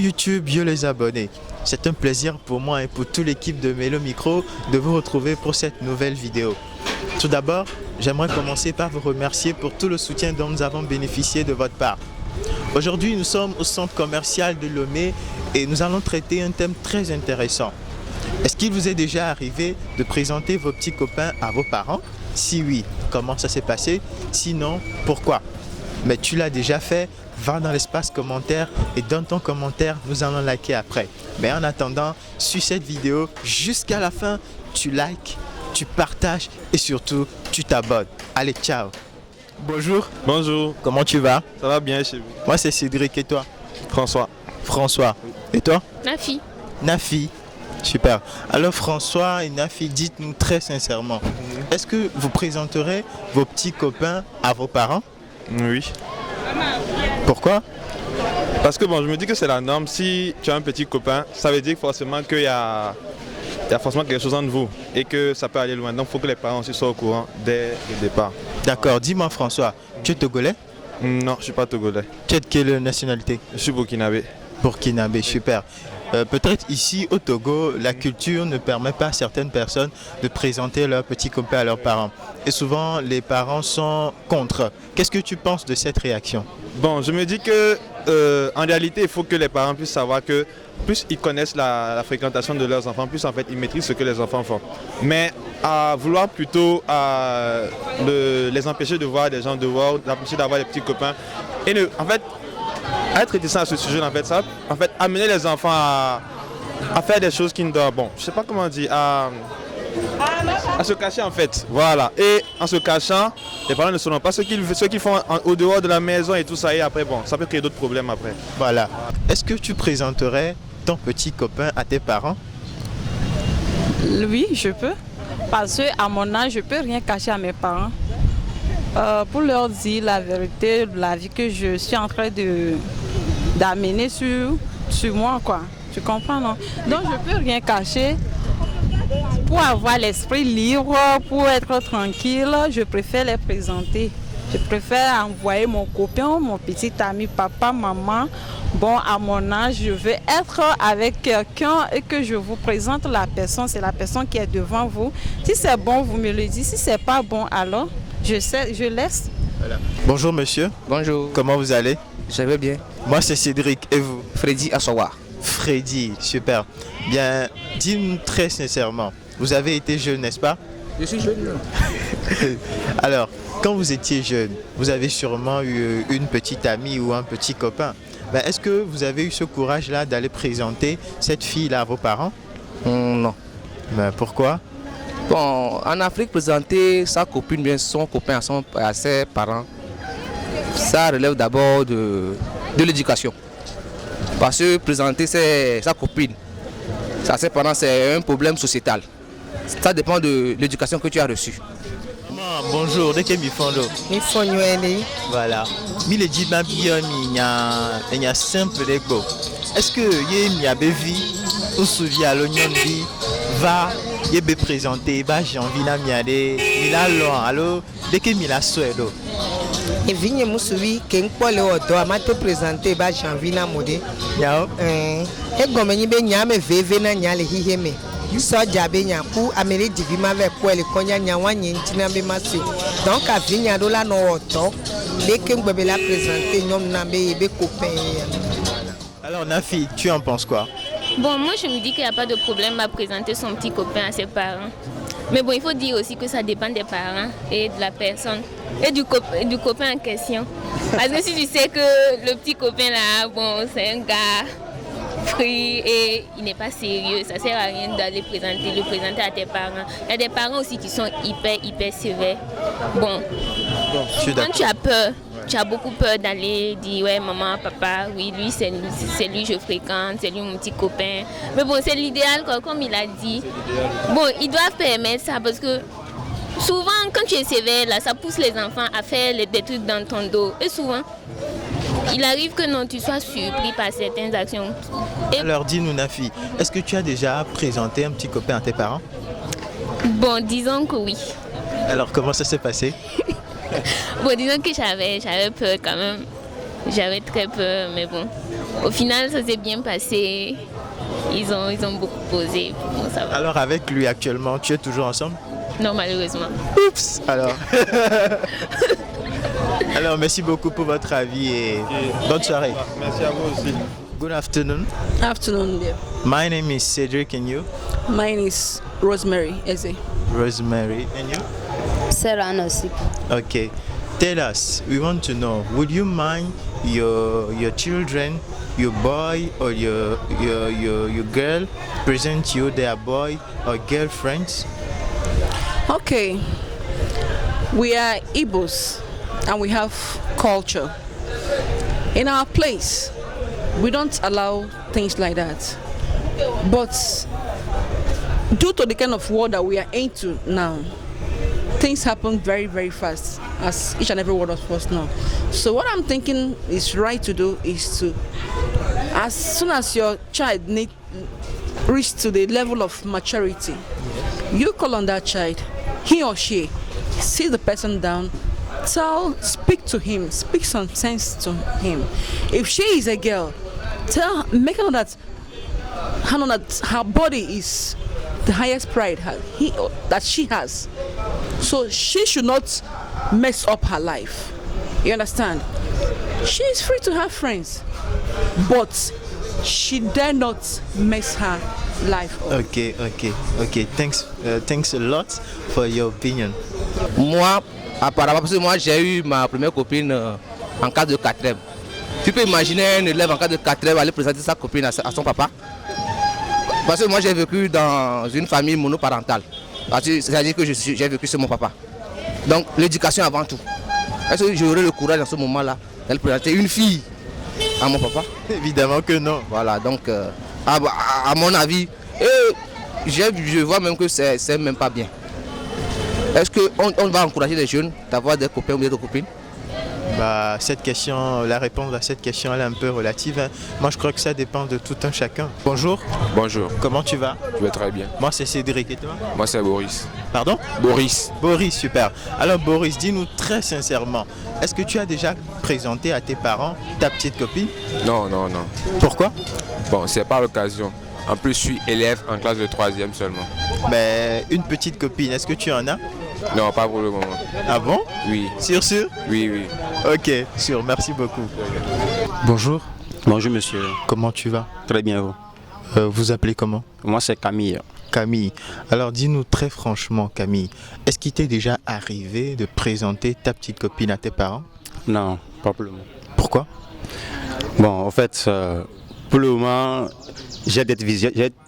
YouTube, yo les abonnés. C'est un plaisir pour moi et pour toute l'équipe de Melo Micro de vous retrouver pour cette nouvelle vidéo. Tout d'abord, j'aimerais commencer par vous remercier pour tout le soutien dont nous avons bénéficié de votre part. Aujourd'hui, nous sommes au centre commercial de Lomé et nous allons traiter un thème très intéressant. Est-ce qu'il vous est déjà arrivé de présenter vos petits copains à vos parents? Si oui, comment ça s'est passé? Sinon, pourquoi? Mais tu l'as déjà fait? Va dans l'espace commentaire et donne ton commentaire, nous allons liker après. Mais en attendant, suis cette vidéo jusqu'à la fin, tu likes, tu partages et surtout, tu t'abonnes. Allez, ciao! Bonjour. Bonjour. Comment tu vas? Ça va bien chez vous? Moi, c'est Cédric et toi? François. François. Et toi? Nafi. Nafi. Super. Alors François et Nafi, dites-nous très sincèrement, est-ce que vous présenterez vos petits copains à vos parents? Oui. Pourquoi? Parce que bon, je me dis que c'est la norme. Si tu as un petit copain, ça veut dire forcément qu'il y a forcément quelque chose entre vous et que ça peut aller loin. Donc il faut que les parents aussi soient au courant dès le départ. D'accord. Dis-moi François, tu es togolais? Non, je ne suis pas togolais. Tu es de quelle nationalité? Je suis burkinabé. Burkinabé, super. Peut-être ici au Togo, la culture ne permet pas à certaines personnes de présenter leurs petits copains à leurs parents. Et souvent, les parents sont contre. Qu'est-ce que tu penses de cette réaction? Bon, je me dis que en réalité, il faut que les parents puissent savoir que plus ils connaissent la fréquentation de leurs enfants, plus en fait ils maîtrisent ce que les enfants font. Mais à vouloir plutôt les empêcher de voir des gens dehors, d'empêcher d'avoir des petits copains, et en fait, être réticent à ce sujet, en fait, ça va en fait amener les enfants à faire des choses qui ne doivent, bon, je sais pas comment dire, à se cacher en fait, voilà. Et en se cachant, les parents ne sauront pas ce qu'ils font au dehors de la maison et tout ça, et après, bon, ça peut créer d'autres problèmes après. Voilà. Est-ce que tu présenterais ton petit copain à tes parents? Oui, je peux. Parce qu'à mon âge, je ne peux rien cacher à mes parents. Pour leur dire la vérité, la vie que je suis en train d'amener sur moi, quoi. Tu comprends, non? Donc, je ne peux rien cacher. Pour avoir l'esprit libre, pour être tranquille, je préfère les présenter. Je préfère envoyer mon copain, mon petit ami, papa, maman. Bon, à mon âge, je veux être avec quelqu'un et que je vous présente la personne. C'est la personne qui est devant vous. Si c'est bon, vous me le dites. Si c'est pas bon, alors je laisse. Voilà. Bonjour monsieur. Bonjour. Comment vous allez? Je vais bien. Moi c'est Cédric et vous? Freddy Assowa. Freddy, super. Bien, dis-nous très sincèrement, vous avez été jeune, n'est-ce pas? Je suis jeune. Alors, quand vous étiez jeune, vous avez sûrement eu une petite amie ou un petit copain. Ben, est-ce que vous avez eu ce courage-là d'aller présenter cette fille-là à vos parents? Non. Ben, pourquoi? Bon, en Afrique, présenter sa copine, bien son copain à ses parents, ça relève d'abord de l'éducation. Parce que présenter sa copine à ses parents, c'est un problème sociétal. Ça dépend de l'éducation que tu as reçue. Bonjour, de quel mifondo? Mifonyo. Voilà. Mi le dit ma bien il y a simple d'ego. Est-ce que y a bevi ou souvient à l'oignon dit va y be présenter va j'ai envie na miade il a long alors dès que mi la souedo. Et vigne musubi ken pole odo amate présenter ba janvina modé. Yao. E gomeni be nyame veve na nyale hiheme. So jabe nya pour amele divima ve ko ele konya nya wanye ntina be masu. Donc a vigne do la no odo dès que ngbe la présenter nyom na be copain. Alors Nafi, tu en penses quoi? Bon, moi je me dis qu'il n'y a pas de problème à présenter son petit copain à ses parents. Mais bon, il faut dire aussi que ça dépend des parents et de la personne et du copain en question. Parce que si tu sais que le petit copain là, bon, c'est un gars free et il n'est pas sérieux, ça sert à rien d'aller le présenter à tes parents. Il y a des parents aussi qui sont hyper sévères. Bon, quand tu as peur, tu as beaucoup peur d'aller dire ouais maman, papa, oui lui c'est lui je fréquente, c'est lui mon petit copain. Mais bon c'est l'idéal quoi, comme il a dit. Bon ils doivent permettre ça parce que souvent quand tu es sévère là, ça pousse les enfants à faire des trucs dans ton dos. Et souvent il arrive que non tu sois surpris par certaines actions. Alors dis-nous Nafi, est-ce que tu as déjà présenté un petit copain à tes parents? Bon disons que oui. Alors comment ça s'est passé? Bon, disons que j'avais peur quand même. J'avais très peur, mais bon. Au final, ça s'est bien passé. Ils ont beaucoup posé. Bon, ça va. Alors avec lui actuellement, tu es toujours ensemble? Non, malheureusement. Oups, alors. Alors, merci beaucoup pour votre avis et bonne soirée. Merci à vous aussi. Good afternoon. Afternoon, dear. My name is Cedric and you? Mine is Rosemary Eze. Rosemary and you? Sarah Nosip. Okay. Tell us, we want to know, would you mind your children, your boy or your girl present you their boy or girlfriends? Okay. We are Igbos and we have culture. In our place, we don't allow things like that. But due to the kind of world that we are into now, things happen very, very fast, as each and every one of us know. So what I'm thinking is right to do is to, as soon as your child reach to the level of maturity, you call on that child, he or she, sit the person down, speak to him, speak some sense to him. If she is a girl, make her know that her body is the highest pride that she has. So she should not mess up her life. You understand? She is free to have friends, but she dare not mess her life up. Okay. Thanks a lot for your opinion. Moi, apparemment, parce que moi j'ai eu ma première copine en classe de 4e. Tu peux imaginer un élève en classe de 4e aller présenter sa copine à son papa? Parce que moi j'ai vécu dans une famille monoparentale. C'est-à-dire que j'ai vécu sur mon papa. Donc l'éducation avant tout. Est-ce que j'aurais le courage dans ce moment-là d'aller présenter une fille à mon papa? Évidemment que non. Voilà, donc à mon avis, je vois même que c'est même pas bien. Est-ce qu'on va encourager les jeunes d'avoir des copains ou des copines? Cette question, la réponse à cette question elle est un peu relative. Hein. Moi je crois que ça dépend de tout un chacun. Bonjour. Bonjour. Comment tu vas? Je vais très bien. Moi c'est Cédric et toi? Moi c'est Boris. Pardon? Boris. Boris, super. Alors Boris, dis-nous très sincèrement, est-ce que tu as déjà présenté à tes parents ta petite copine? Non. Pourquoi? Bon, c'est pas l'occasion. En plus, je suis élève en classe de 3e seulement. Mais une petite copine, est-ce que tu en as? Non, pas pour le moment. Ah bon? Oui. Sûr? Oui. Ok, sûr, merci beaucoup. Bonjour. Bonjour monsieur. Comment tu vas? Très bien vous. Vous appelez comment? Moi c'est Camille. Camille. Alors dis-nous très franchement Camille, est-ce qu'il t'est déjà arrivé de présenter ta petite copine à tes parents? Non, pas pour le moment. Pourquoi? Bon, en fait, pour le moment, j'ai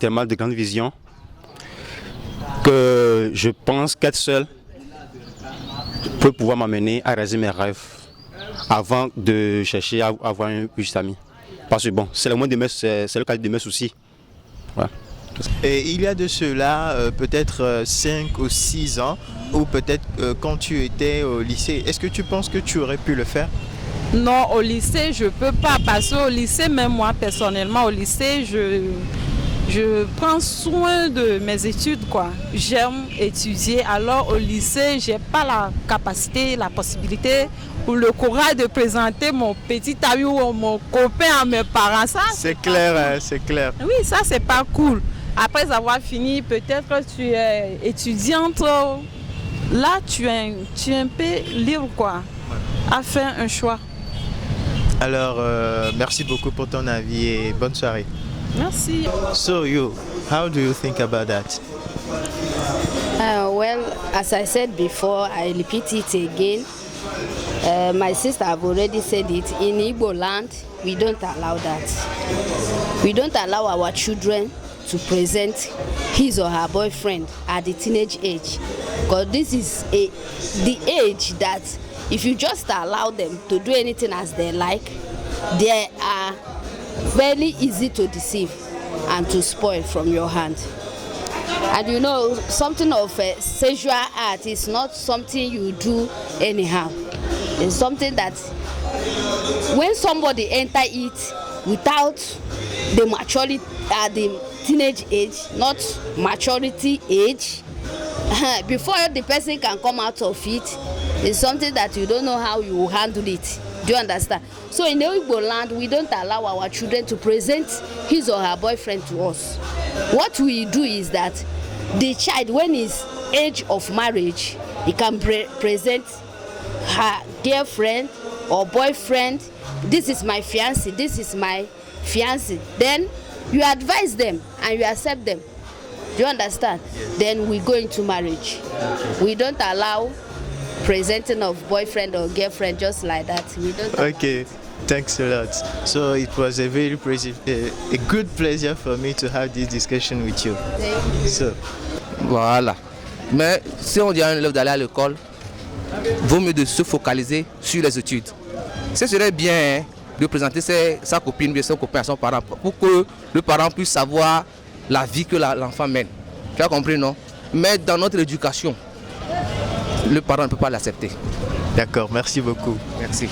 tellement de grandes visions que je pense qu'être seul peut pouvoir m'amener à réaliser mes rêves avant de chercher à avoir un juste ami. Parce que bon, c'est le cas de mes soucis. Voilà. Et il y a de cela peut-être 5 ou 6 ans, ou peut-être quand tu étais au lycée, est-ce que tu penses que tu aurais pu le faire? Non, au lycée, je ne peux pas, parce qu'au lycée, même moi personnellement, au lycée, je prends soin de mes études, quoi. J'aime étudier, alors au lycée, je n'ai pas la capacité, la possibilité ou le courage de présenter mon petit ami ou mon copain à mes parents. Ça, c'est clair, hein, c'est clair. Oui, ça, c'est pas cool. Après avoir fini, peut-être que tu es étudiante, là, tu es un peu libre, quoi, à faire un choix. Alors, merci beaucoup pour ton avis et bonne soirée. Merci. So you, how do you think about that? Well, as I said before, I repeat it again. My sister have already said it. In Igbo land, we don't allow that. We don't allow our children to present his or her boyfriend at the teenage age. Because this is the age that if you just allow them to do anything as they like, they are very easy to deceive and to spoil from your hand. And you know, something of sexual art is not something you do anyhow. It's something that when somebody enter it without the maturity at the teenage age, not maturity age, before the person can come out of it, it's something that you don't know how you will handle it. Do you understand? So in the Igbo land, we don't allow our children to present his or her boyfriend to us. What we do is that the child, when he's age of marriage, he can present her girlfriend or boyfriend. This is my fiancé, this is my fiancé. Then you advise them and you accept them. Do you understand? Yes. Then we go into marriage. We don't allow presenting of boyfriend or girlfriend just like that. We don't. Okay, thanks a lot. So it was a very a good pleasure for me to have this discussion with you. Thank you. So. Voilà. Mais si on dit à un élève d'aller à l'école, vaut mieux de se focaliser sur les études. Ce serait bien de présenter sa copine ou son copain à son parent pour que le parent puisse savoir la vie que l'enfant mène. Tu as compris, non? Mais dans notre éducation, le parent ne peut pas l'accepter. D'accord, merci beaucoup. Merci.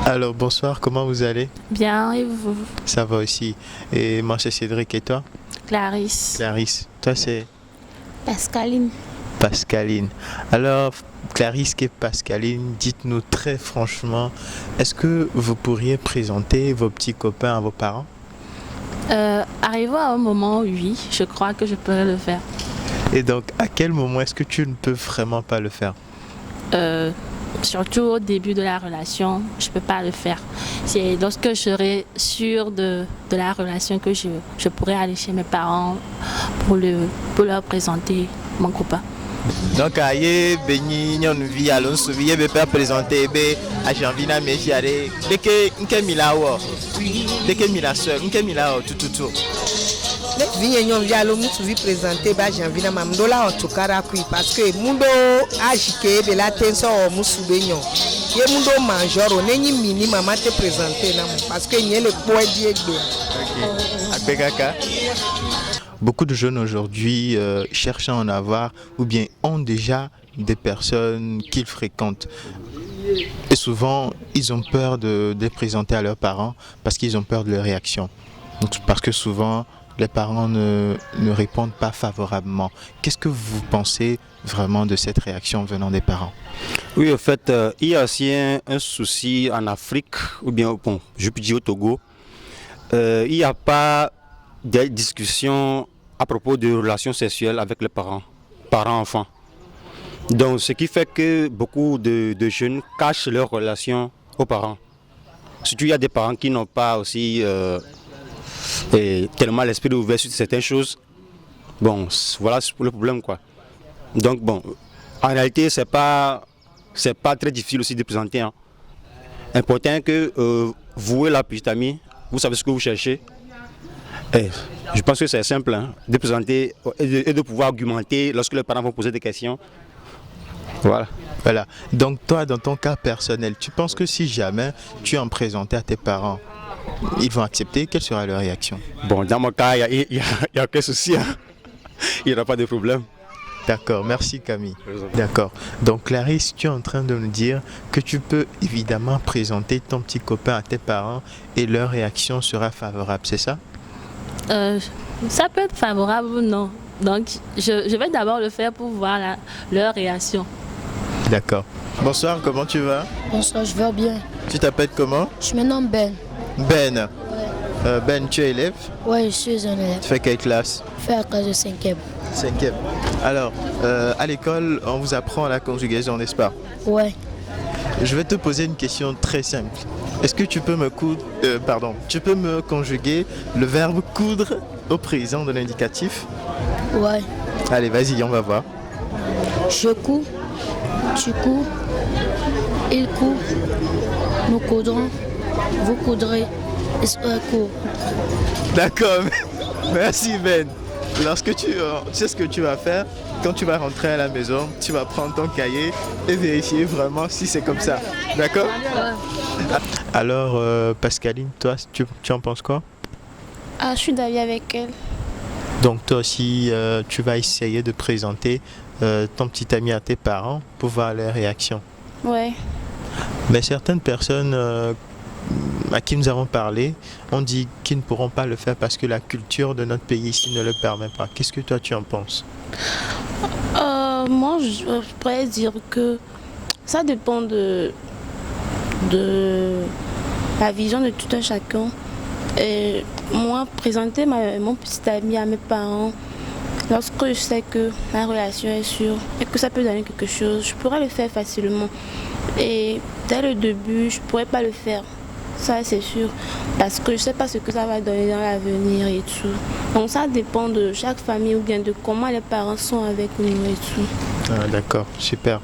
Alors, bonsoir, comment vous allez? Bien, et vous? Ça va aussi. Et moi, c'est Cédric, et toi? Clarisse. Clarisse. Toi, c'est? Pascaline. Pascaline. Alors, Clarisse et Pascaline, dites-nous très franchement, est-ce que vous pourriez présenter vos petits copains à vos parents? Arrivé à un moment, oui, je crois que je pourrais le faire. Et donc, à quel moment est-ce que tu ne peux vraiment pas le faire? Surtout au début de la relation, je ne peux pas le faire. C'est lorsque je serai sûre de la relation que je pourrai aller chez mes parents pour leur présenter mon copain. Donc, aïe, béni, nyon vi alon souvi, be pas présenter be à janvina me fiare. Dès que mila wo, dès que mila seul, mila tout. Les vignes nyon vi alon souvi présenter ba janvina mamdola otokara kui parce que mundo agike be la tenso o musube nyon. Ye mundo manjoro neni mini mama te présenter na parce que nye le poe diegbe. OK. Akpekaka. Beaucoup de jeunes aujourd'hui cherchent à en avoir ou bien ont déjà des personnes qu'ils fréquentent. Et souvent, ils ont peur de les présenter à leurs parents parce qu'ils ont peur de leur réaction. Parce que souvent, les parents ne répondent pas favorablement. Qu'est-ce que vous pensez vraiment de cette réaction venant des parents? Oui, en fait, il y a aussi un souci en Afrique, ou bien, bon, je peux dire au Togo. Il n'y a pas des discussions à propos de relations sexuelles avec les parents-enfants. Donc, ce qui fait que beaucoup de jeunes cachent leurs relations aux parents. Surtout, il y a des parents qui n'ont pas aussi tellement l'esprit ouvert sur certaines choses. Bon, voilà le problème, quoi. Donc, bon, en réalité, c'est pas très difficile aussi de présenter. Hein. Important que vous et la petite amie, vous savez ce que vous cherchez. Et je pense que c'est simple hein, de présenter et de pouvoir argumenter lorsque les parents vont poser des questions. Voilà. Donc toi, dans ton cas personnel, tu penses que si jamais tu en présentais à tes parents, ils vont accepter? Quelle sera leur réaction? Bon, dans mon cas, il n'y a aucun souci. Hein. Il n'y aura pas de problème. D'accord, merci Camille. D'accord. Donc Clarisse, tu es en train de me dire que tu peux évidemment présenter ton petit copain à tes parents et leur réaction sera favorable, c'est ça? Ça peut être favorable ou non. Donc, je vais d'abord le faire pour voir leur réaction. D'accord. Bonsoir, comment tu vas? Bonsoir, je vais bien. Tu t'appelles comment? Je me nomme Ben. Ben. Ouais. Ben, tu es élève? Oui, je suis un élève. Tu fais quelle classe? Je fais la classe de 5e. 5e. Alors, à l'école, on vous apprend la conjugaison, n'est-ce pas? Ouais. Je vais te poser une question très simple. Est-ce que tu peux me conjuguer le verbe coudre au présent de l'indicatif? Ouais. Allez, vas-y, on va voir. Je couds, tu couds, il coud, nous coudrons, vous coudrez, il court. D'accord, merci Ben. Lorsque tu sais ce que tu vas faire, quand tu vas rentrer à la maison, tu vas prendre ton cahier et vérifier vraiment si c'est comme ça. D'accord? Alors, Pascaline, toi, tu en penses quoi? Je suis d'avis avec elle. Donc toi aussi, tu vas essayer de présenter ton petit ami à tes parents pour voir leur réaction. Ouais. Mais certaines personnes à qui nous avons parlé ont dit qu'ils ne pourront pas le faire parce que la culture de notre pays ici ne le permet pas. Qu'est-ce que toi tu en penses? Moi, je pourrais dire que ça dépend de de la vision de tout un chacun. Et moi, présenter mon petit ami à mes parents, lorsque je sais que la relation est sûre et que ça peut donner quelque chose, je pourrais le faire facilement. Et dès le début, je ne pourrais pas le faire. Ça, c'est sûr. Parce que je ne sais pas ce que ça va donner dans l'avenir et tout. Donc ça dépend de chaque famille ou bien de comment les parents sont avec nous et tout. Ah, d'accord, super.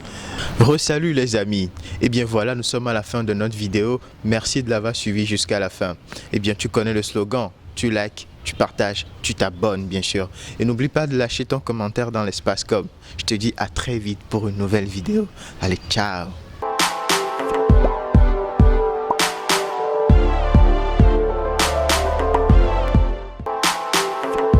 Re-salut les amis. Et bien voilà, nous sommes à la fin de notre vidéo. Merci de l'avoir suivi jusqu'à la fin. Et bien tu connais le slogan. Tu likes, tu partages, tu t'abonnes bien sûr. Et n'oublie pas de lâcher ton commentaire dans l'espace com. Je te dis à très vite pour une nouvelle vidéo. Allez, ciao.